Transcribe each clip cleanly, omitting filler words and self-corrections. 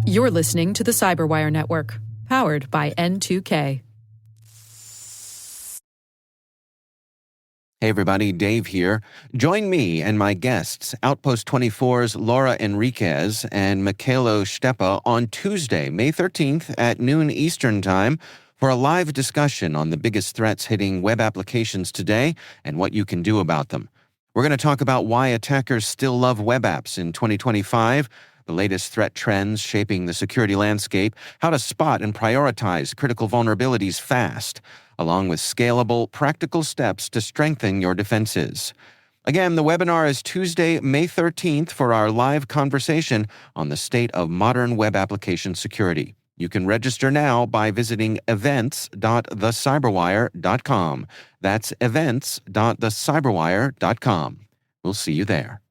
You're listening to the Cyberwire Network, powered by N2K. Hey everybody, Dave here. Join me and my guests, Outpost 24's Laura Enriquez and Mikhailo Stepa, on Tuesday, May 13th at noon Eastern Time for a live discussion on the biggest threats hitting web applications today and what you can do about them. We're going to talk about why attackers still love web apps in 2025, the latest threat trends shaping the security landscape, how to spot and prioritize critical vulnerabilities fast, along with scalable, practical steps to strengthen your defenses. Again, the webinar is Tuesday, May 13th for our live conversation on the state of modern web application security. You can register now by visiting events.thecyberwire.com. That's events.thecyberwire.com. We'll see you there.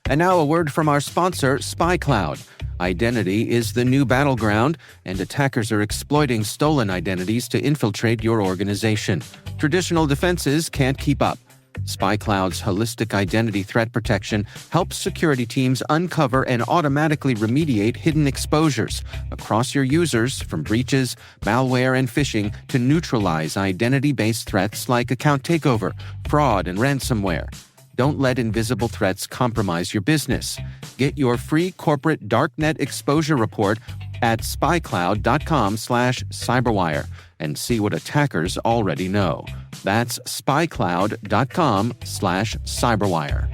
And now a word from our sponsor, SpyCloud. Identity is the new battleground, and attackers are exploiting stolen identities to infiltrate your organization. Traditional defenses can't keep up. SpyCloud's holistic identity threat protection helps security teams uncover and automatically remediate hidden exposures across your users, from breaches, malware, and phishing to neutralize identity-based threats like account takeover, fraud, and ransomware. Don't let invisible threats compromise your business. Get your free corporate darknet exposure report at spycloud.com/cyberwire and see what attackers already know. That's spycloud.com/cyberwire.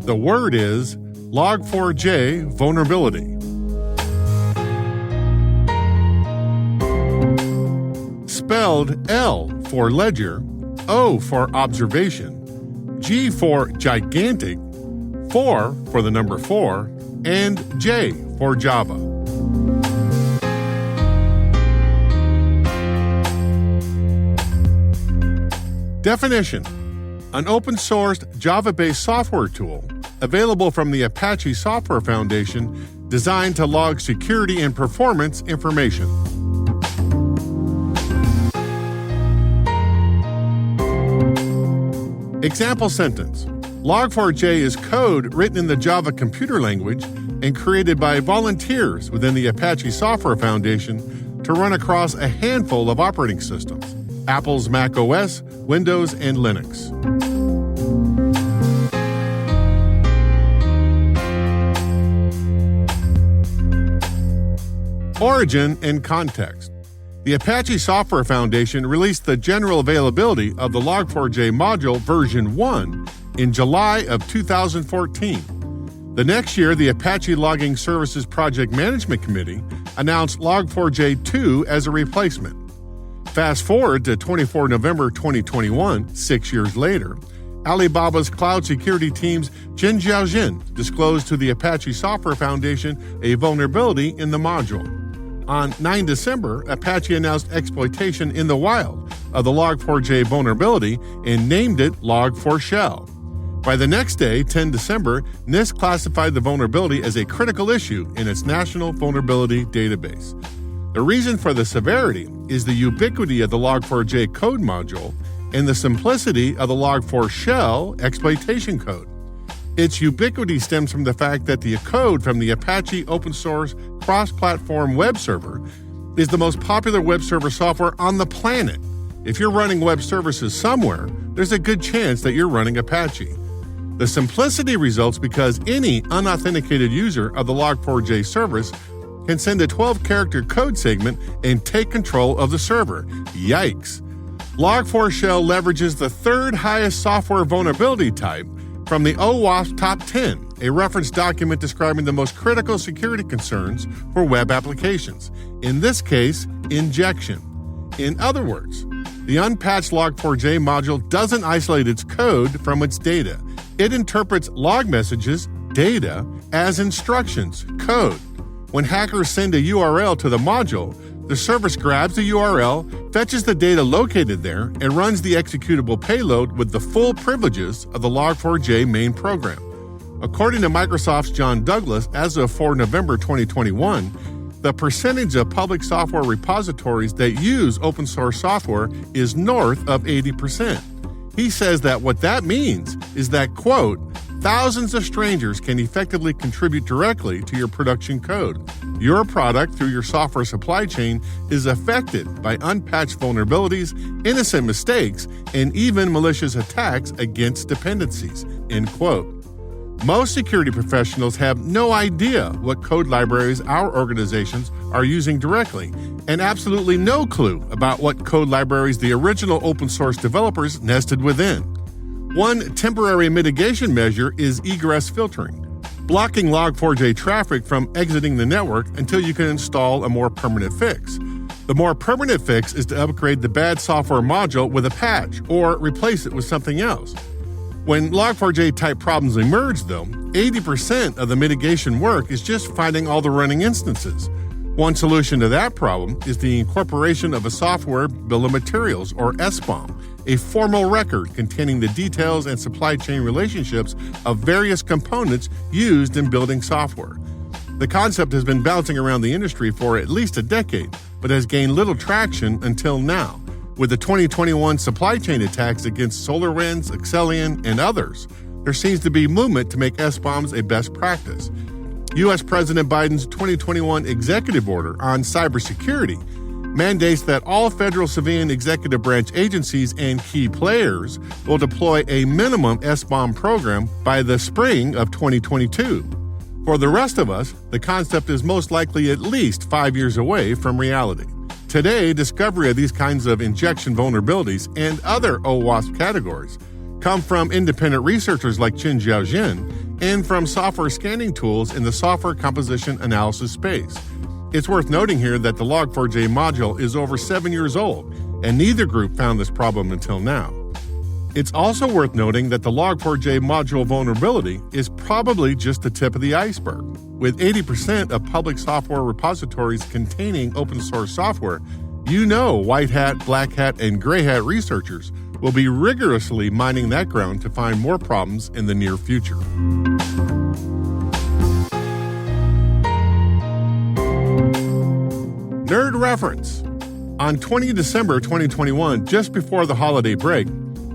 The word is Log4j vulnerability. Spelled L for ledger, O for observation, G for gigantic, 4 for the number 4, and J for Java. Definition: an open-sourced Java-based software tool available from the Apache Software Foundation designed to log security and performance information. Example sentence: Log4j is code written in the Java computer language and created by volunteers within the Apache Software Foundation to run across a handful of operating systems: Apple's Mac OS, Windows, and Linux. Origin and context. The Apache Software Foundation released the general availability of the Log4j module version 1 in July of 2014. The next year, the Apache Logging Services Project Management Committee announced Log4j 2 as a replacement. Fast forward to 24 November 2021, 6 years later, Alibaba's cloud security team's Jin Xiaojin disclosed to the Apache Software Foundation a vulnerability in the module. On 9 December, Apache announced exploitation in the wild of the Log4j vulnerability and named it Log4Shell. By the next day, 10 December, NIST classified the vulnerability as a critical issue in its National Vulnerability Database. The reason for the severity is the ubiquity of the Log4j code module and the simplicity of the Log4Shell exploitation code. Its ubiquity stems from the fact that the code from the Apache open-source cross-platform web server is the most popular web server software on the planet. If you're running web services somewhere, there's a good chance that you're running Apache. The simplicity results because any unauthenticated user of the Log4j service can send a 12-character code segment and take control of the server. Yikes! Log4Shell leverages the third highest software vulnerability type from the OWASP Top 10, a reference document describing the most critical security concerns for web applications. In this case, injection. In other words, the unpatched Log4j module doesn't isolate its code from its data. It interprets log messages, data, as instructions, code. When hackers send a URL to the module, the service grabs the URL, fetches the data located there, and runs the executable payload with the full privileges of the Log4j main program. According to Microsoft's John Douglas, as of 4 November 2021, the percentage of public software repositories that use open source software is north of 80%. He says that what that means is that, quote, thousands of strangers can effectively contribute directly to your production code. Your product, through your software supply chain, is affected by unpatched vulnerabilities, innocent mistakes, and even malicious attacks against dependencies, end quote. Most security professionals have no idea what code libraries our organizations are using directly, and absolutely no clue about what code libraries the original open source developers nested within. One temporary mitigation measure is egress filtering, blocking Log4j traffic from exiting the network until you can install a more permanent fix. The more permanent fix is to upgrade the bad software module with a patch or replace it with something else. When Log4j type problems emerge, though, 80% of the mitigation work is just finding all the running instances. One solution to that problem is the incorporation of a software bill of materials, or SBOM, a formal record containing the details and supply chain relationships of various components used in building software. The concept has been bouncing around the industry for at least a decade, but has gained little traction until now. With the 2021 supply chain attacks against SolarWinds, Accellion, and others, there seems to be movement to make SBOMs a best practice. U.S. President Biden's 2021 executive order on cybersecurity mandates that all federal civilian executive branch agencies and key players will deploy a minimum SBOM program by the spring of 2022. For the rest of us, the concept is most likely at least 5 years away from reality. Today, discovery of these kinds of injection vulnerabilities and other OWASP categories come from independent researchers like Qin Jiaojin and from software scanning tools in the software composition analysis space. It's worth noting here that the Log4j module is over 7 years old, and neither group found this problem until now. It's also worth noting that the Log4j module vulnerability is probably just the tip of the iceberg. With 80% of public software repositories containing open source software, you know white hat, black hat, and gray hat researchers will be rigorously mining that ground to find more problems in the near future. Nerd reference. On 20 December 2021, just before the holiday break,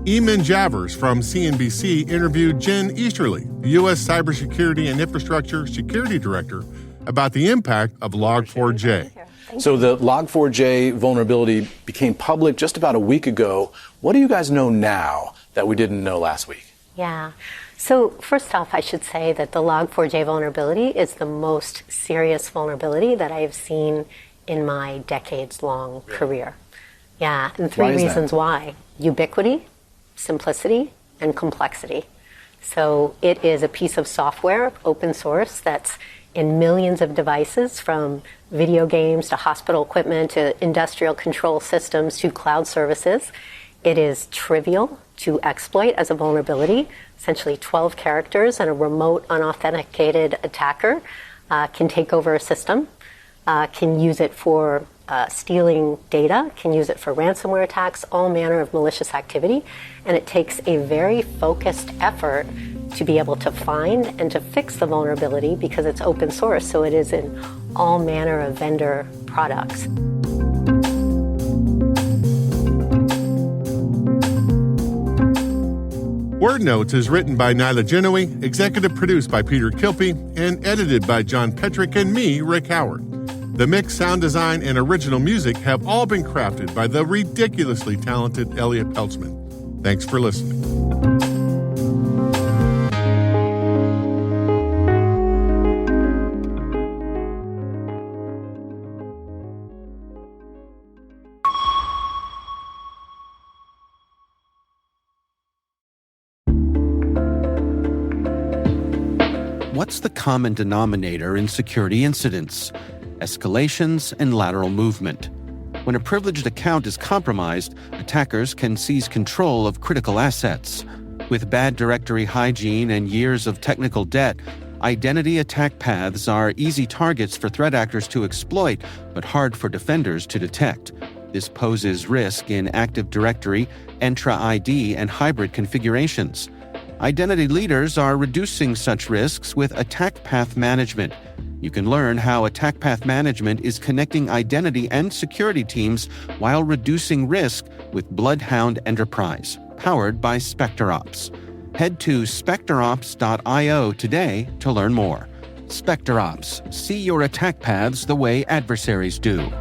Eamon Javers from CNBC interviewed Jen Easterly, the U.S. Cybersecurity and Infrastructure Security Director, about the impact of Log4j. So the Log4j vulnerability became public just about a week ago. What do you guys know now that we didn't know last week? Yeah. So first off, I should say that the Log4j vulnerability is the most serious vulnerability that I have seen in my decades-long career. Yeah, and three reasons why. Ubiquity, simplicity, and complexity. So it is a piece of software, open source, that's in millions of devices, from video games to hospital equipment to industrial control systems to cloud services. It is trivial to exploit as a vulnerability. Essentially 12 characters, and a remote unauthenticated attacker can take over a system, can use it for stealing data, can use it for ransomware attacks, all manner of malicious activity. And it takes a very focused effort to be able to find and to fix the vulnerability, because it's open source, so it is in all manner of vendor products. Word Notes is written by Nyla Genoe, executive produced by Peter Kilpie, and edited by John Petrick and me, Rick Howard. The mix, sound design, and original music have all been crafted by the ridiculously talented Elliot Peltzman. Thanks for listening. What's the common denominator in security incidents? Escalations and lateral movement. When a privileged account is compromised, attackers can seize control of critical assets. With bad directory hygiene and years of technical debt, identity attack paths are easy targets for threat actors to exploit, but hard for defenders to detect. This poses risk in Active Directory, Entra ID, and hybrid configurations. Identity leaders are reducing such risks with attack path management. You can learn how attack path management is connecting identity and security teams while reducing risk with Bloodhound Enterprise, powered by SpecterOps. Head to specterops.io today to learn more. SpecterOps, see your attack paths the way adversaries do.